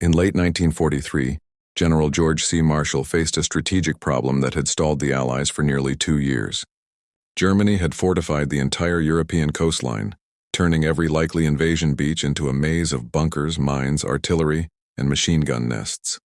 In late 1943, General George C. Marshall faced a strategic problem that had stalled the Allies for nearly 2 years. Germany had fortified the entire European coastline, turning every likely invasion beach into a maze of bunkers, mines, artillery, and machine gun nests.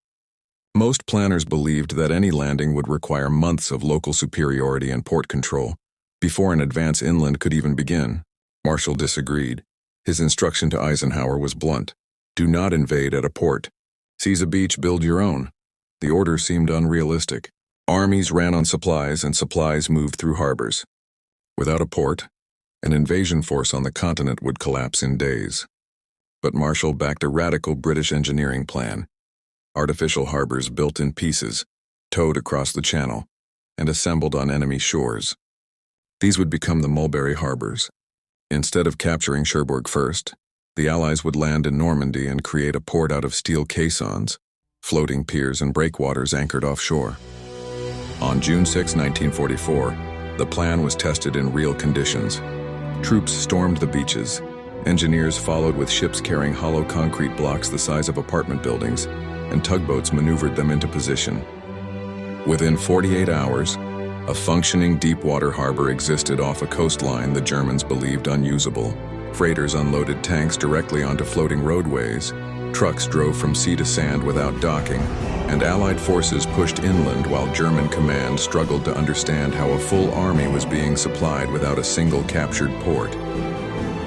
Most planners believed that any landing would require months of local superiority and port control before an advance inland could even begin. Marshall disagreed. His instruction to Eisenhower was blunt: do not invade at a port. Seize a beach, build your own. The order seemed unrealistic. Armies ran on supplies, and supplies moved through harbors. Without a port, an invasion force on the continent would collapse in days. But Marshall backed a radical British engineering plan: artificial harbors built in pieces, towed across the channel, and assembled on enemy shores. These would become the Mulberry Harbors. Instead of capturing Cherbourg first, the Allies would land in Normandy and create a port out of steel caissons, floating piers and breakwaters anchored offshore. On June 6, 1944, the plan was tested in real conditions. Troops stormed the beaches. Engineers followed with ships carrying hollow concrete blocks the size of apartment buildings, and tugboats maneuvered them into position. Within 48 hours, a functioning deep-water harbor existed off a coastline the Germans believed unusable. Freighters unloaded tanks directly onto floating roadways, trucks drove from sea to sand without docking, and Allied forces pushed inland while German command struggled to understand how a full army was being supplied without a single captured port.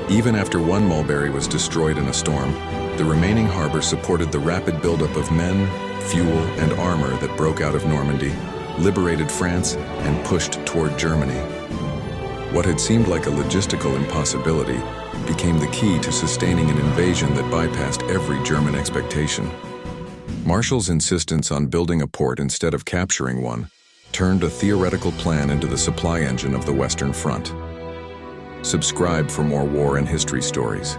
Even after one Mulberry was destroyed in a storm, the remaining harbor supported the rapid buildup of men, fuel, and armor that broke out of Normandy, liberated France, and pushed toward Germany. What had seemed like a logistical impossibility became the key to sustaining an invasion that bypassed every German expectation. Marshall's insistence on building a port instead of capturing one turned a theoretical plan into the supply engine of the Western Front. Subscribe for more war and history stories.